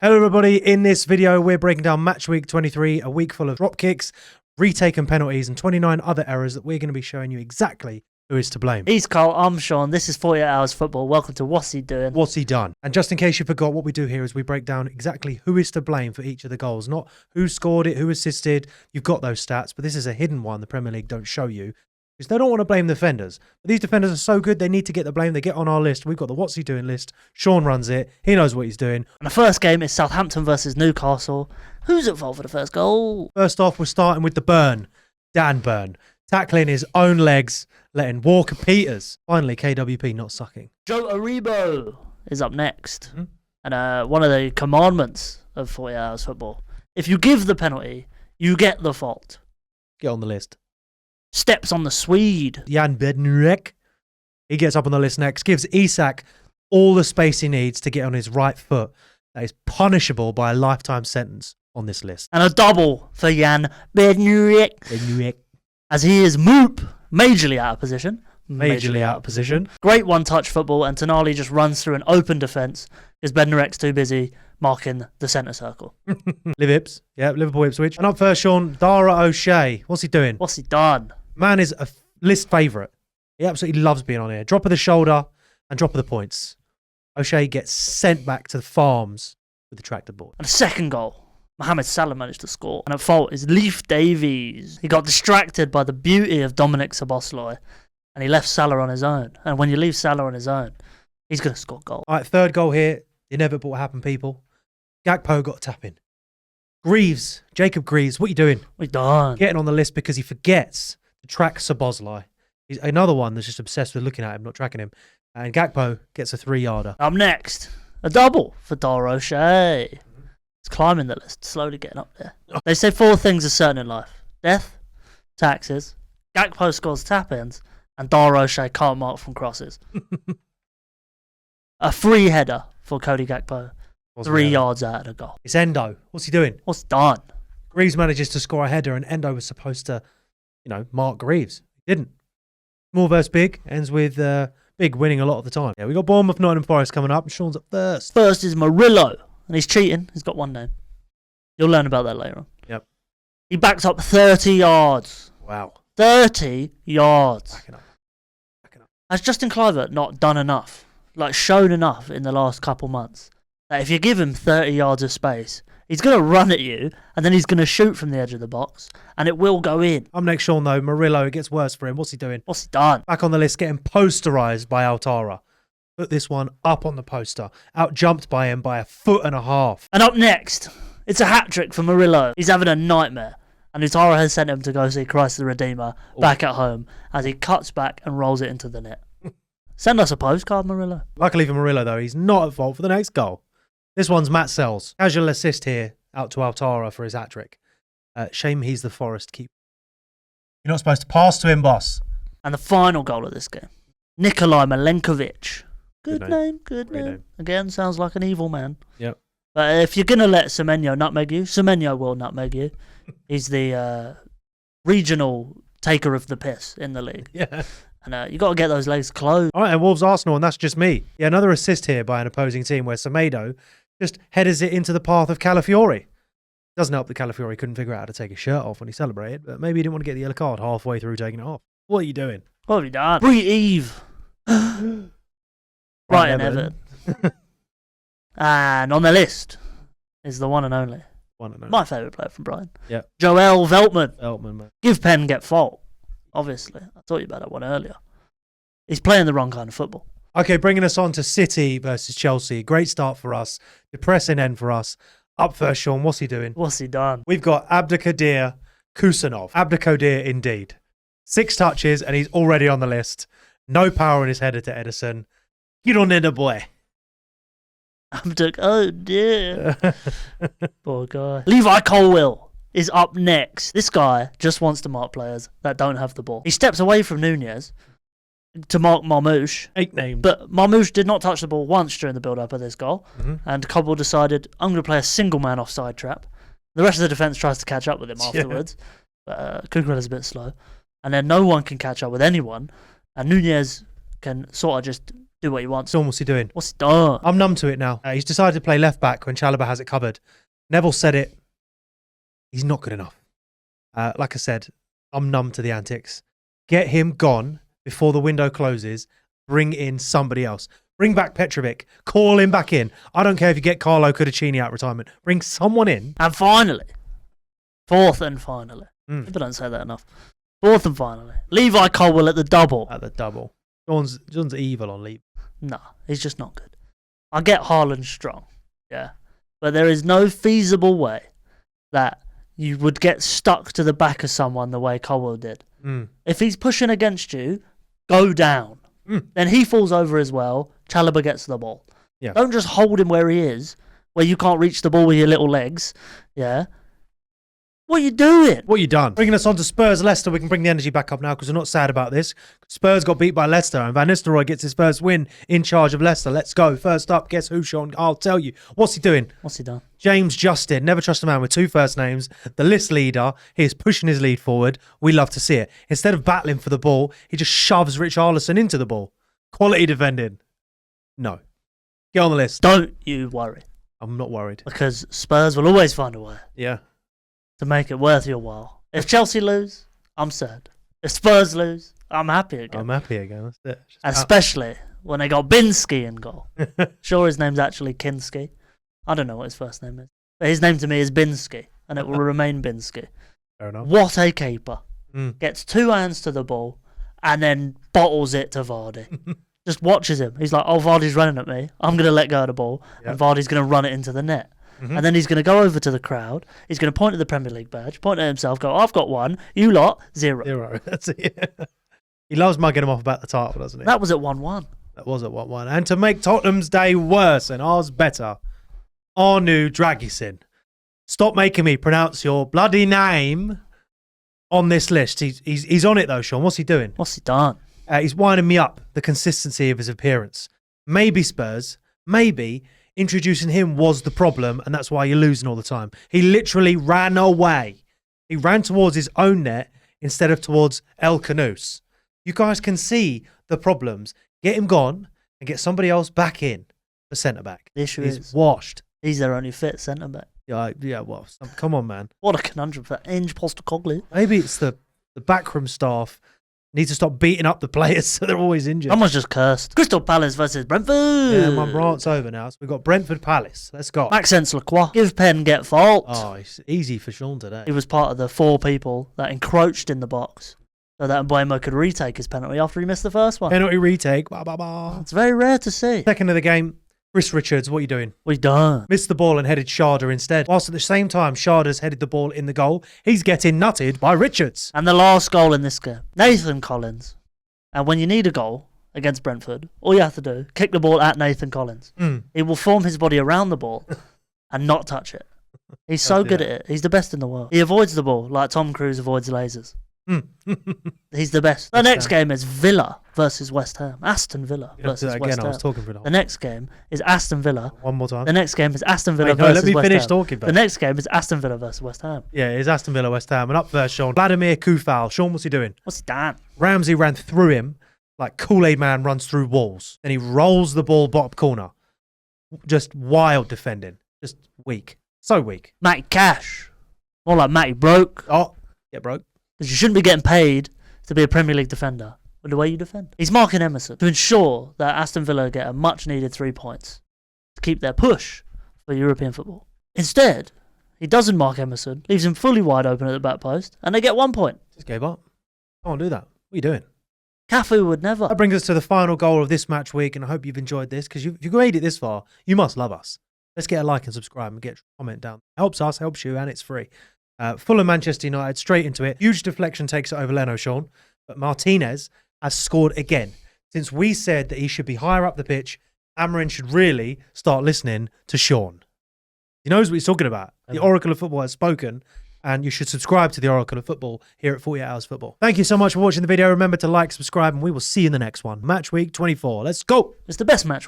Hello everybody, in this video we're breaking down match week 23, a week full of drop kicks, retaken penalties and 29 other errors that we're going to be showing you exactly who is to blame. He's Carl, I'm Sean, this is 48 Hours Football, welcome to What's He Doing? What's he done? And just in case you forgot, what we do here is we break down exactly who is to blame for each of the goals, not who scored it, who assisted. You've got those stats, but this is a hidden one the Premier League don't show you. Because they don't want to blame defenders. But these defenders are so good, they need to get the blame. They get on our list. We've got the What's He Doing list. Sean runs it. He knows what he's doing. And the first game is Southampton versus Newcastle. Who's at fault for the first goal? First off, we're starting with the Burn. Dan Burn. Tackling his own legs, letting Walker Peters. Finally, KWP not sucking. Joe Aribo is up next. And one of the commandments of 48 Hours Football. If you give the penalty, you get the fault. Get on the list. Steps on the Swede. Jan Bednarek. He gets up on the list next. Gives Isak all the space he needs to get on his right foot. That is punishable by a lifetime sentence on this list. And a double for Jan Bednarek. As he is majorly out of position. Majorly out of position. Great one-touch football, and Tonali just runs through an open defence because Bednarek's too busy marking the centre circle. Liv Ips. Yeah, Liverpool Ipswich. And up first, Sean, Dara O'Shea. What's he doing? What's he done? Man is a list favourite. He absolutely loves being on here. Drop of the shoulder and drop of the points. O'Shea gets sent back to the farms with the tractor board. And a second goal. Mohamed Salah managed to score. And at fault is Leif Davies. He got distracted by the beauty of Dominic Szoboszlai. And he left Salah on his own. And when you leave Salah on his own, he's going to score goal. All right, third goal here. The inevitable happened, people. Gakpo got a tap in. Greaves, Jacob Greaves, what are you doing? We done. Getting on the list because he forgets to track Szoboszlai. He's another one that's just obsessed with looking at him, not tracking him. And Gakpo gets a 3-yarder. Up next, a double for Dara O'Shea. He's climbing the list, slowly getting up there. They say 4 things are certain in life. Death, taxes, Gakpo scores tap-ins, and Dara O'Shea can't mark from crosses. A free header for Cody Gakpo. 3 yards out of the goal. It's Endo. What's he doing? What's done? Greaves manages to score a header and Endo was supposed to, mark Greaves. He didn't. Small versus big. Ends with big winning a lot of the time. Yeah, we got Bournemouth, Nottingham Forest coming up and Sean's up first. First is Murillo. And he's cheating. He's got one name. You'll learn about that later on. Yep. He backs up 30 yards. Wow. 30 yards. Backing up. Has Justin Kluivert not done enough? Shown enough in the last couple months? That if you give him 30 yards of space, he's going to run at you, and then he's going to shoot from the edge of the box, and it will go in. I'm next, Sean, though. Murillo, it gets worse for him. What's he doing? What's he done? Back on the list, getting posterised by Altara. Put this one up on the poster. Out-jumped by him by 1.5 foot. And up next, it's a hat-trick for Murillo. He's having a nightmare, and Altara has sent him to go see Christ the Redeemer back at home as he cuts back and rolls it into the net. Send us a postcard, Murillo. Luckily for Murillo, though, he's not at fault for the next goal. This one's Matt Sells. Casual assist here out to Altara for his hat-trick. Shame he's the Forest keeper. You're not supposed to pass to him, boss. And the final goal of this game. Nikolai Milenkovic. Good name. Great name. Again, sounds like an evil man. Yep. But if you're going to let Semenyo nutmeg you, Semenyo will nutmeg you. He's the regional taker of the piss in the league. Yeah. And you got to get those legs closed. All right, and Wolves Arsenal, and that's just me. Yeah, another assist here by an opposing team where Semedo just headers it into the path of Calafiori. Doesn't help that Calafiori couldn't figure out how to take his shirt off when he celebrated, but maybe he didn't want to get the yellow card halfway through taking it off. What are you doing? What have you done? Eve. Brighton Everton. And on the list is the one and only. My favourite player from Brighton. Yeah. Joel Veltman. Veltman, man. Give pen, get fault. Obviously. I told you about that one earlier. He's playing the wrong kind of football. Okay, bringing us on to City versus Chelsea. Great start for us. Depressing end for us. Up first, Sean. What's he doing? What's he done? We've got Abdelkadir Kusanov. Abdelkadir indeed. 6 touches and he's already on the list. No power in his header to Edison. You don't need a boy. Oh dear. Poor guy. Levi Colwill is up next. This guy just wants to mark players that don't have the ball. He steps away from Nunez to mark Marmoush. 8 names. But Marmoush did not touch the ball once during the build-up of this goal. And Colwill decided, I'm going to play a single man offside trap. The rest of the defence tries to catch up with him afterwards. But Cucurella's a bit slow. And then no one can catch up with anyone. And Nunez can sort of just do what he wants. Sean, what's he doing? What's he done? I'm numb to it now. He's decided to play left back when Chalobah has it covered. Neville said it. He's not good enough. Like I said, I'm numb to the antics. Get him gone before the window closes. Bring in somebody else. Bring back Petrovic. Call him back in. I don't care if you get Carlo Cudicini out of retirement. Bring someone in. And finally, fourth and finally. Mm. People don't say that enough. Fourth and finally, Levi Colwill at the double. At the double. John's evil on Levi. No, he's just not good. I get Haaland strong, yeah. But there is no feasible way that you would get stuck to the back of someone the way Colwill did. Mm. If he's pushing against you, go down. Then he falls over as well. Chalobah gets the ball. Yeah. Don't just hold him where he is, where you can't reach the ball with your little legs. Yeah. What are you doing? What you done? Bringing us on to Spurs Leicester. We can bring the energy back up now because we're not sad about this. Spurs got beat by Leicester and Van Nistelrooy gets his first win in charge of Leicester. Let's go. First up, guess who, Sean? I'll tell you. What's he doing? What's he done? James Justin. Never trust a man with two first names. The list leader. He is pushing his lead forward. We love to see it. Instead of battling for the ball, he just shoves Richarlison into the ball. Quality defending. No. Get on the list. Don't you worry. I'm not worried. Because Spurs will always find a way Yeah. to make it worth your while. If Chelsea lose, I'm sad. If Spurs lose, I'm happy again. I'm happy again. That's it. Especially when they got Binsky in goal. Sure, his name's actually Kinski. I don't know what his first name is. But his name to me is Binsky, and it will remain Binsky. Fair enough. What a keeper. Mm. Gets two hands to the ball and then bottles it to Vardy. Just watches him. He's like, oh, Vardy's running at me. I'm going to let go of the ball, and Vardy's going to run it into the net. Mm-hmm. And then he's going to go over to the crowd. He's going to point at the Premier League badge, point at himself, go, I've got one. You lot, zero. Zero. That's it. He loves mugging him off about the title, doesn't he? That was at 1-1. That was at 1-1. And to make Tottenham's day worse and ours better, Arnu Dragisin. Stop making me pronounce your bloody name on this list. He's on it though, Sean. What's he doing? What's he done? He's winding me up, the consistency of his appearance. Maybe Spurs, maybe introducing him was the problem, and that's why you're losing all the time. He literally ran away. He ran towards his own net instead of towards El Canoes. You guys can see the problems. Get him gone and get somebody else back in for centre-back. The issue He's is washed. he's their only fit centre-back. Yeah, well, come on, man. What a conundrum for Inge Postecoglou. Maybe it's the backroom staff need to stop beating up the players so they're always injured. Someone's just cursed. Crystal Palace versus Brentford. Yeah, my rant's over now. So we've got Brentford Palace. Let's go. Maxence Lacroix. Give pen, get fault. Oh, it's easy for Sean today. He was part of the 4 people that encroached in the box so that Mbeumo could retake his penalty after he missed the first one. Penalty retake. Bah, bah, bah. It's very rare to see. Second of the game, Chris Richards, what are you doing? We done. Missed the ball and headed Sharda instead. Whilst at the same time, Sharda's headed the ball in the goal. He's getting nutted by Richards. And the last goal in this game, Nathan Collins. And when you need a goal against Brentford, all you have to do, kick the ball at Nathan Collins. He will form his body around the ball and not touch it. He's so good at it. He's the best in the world. He avoids the ball like Tom Cruise avoids lasers. He's the best. The next game is Villa versus West Ham. Aston Villa versus West Ham. I was talking for the The next game is Aston Villa. One more time. The next game is Aston Villa Wait, no, versus let me West finish Ham. talking. The next game is Aston Villa versus West Ham. Yeah, it's Aston Villa, West Ham. And up first, Sean. Vladimir Kufal. Sean, what's he doing? What's he done? Ramsey ran through him like Kool-Aid Man runs through walls. Then he rolls the ball bottom corner. Just wild defending. Just weak. So weak. Matty Cash. More like Matty Broke. Oh, get broke. Because you shouldn't be getting paid to be a Premier League defender with the way you defend. He's marking Emerson to ensure that Aston Villa get a much-needed 3 points to keep their push for European football. Instead, he doesn't mark Emerson, leaves him fully wide open at the back post, and they get 1 point. Just gave up. Can't do that. What are you doing? Cafu would never. That brings us to the final goal of this match week, and I hope you've enjoyed this, because if you've made it this far, you must love us. Let's get a like and subscribe and get a comment down. Helps us, helps you, and it's free. Fulham Manchester United, straight into it. Huge deflection takes it over Leno, Sean. But Martinez has scored again. Since we said that he should be higher up the pitch, Amarin should really start listening to Sean. He knows what he's talking about. The Oracle of Football has spoken, and you should subscribe to the Oracle of Football here at 48 Hours Football. Thank you so much for watching the video. Remember to like, subscribe, and we will see you in the next one. Match week 24. Let's go. It's the best match week.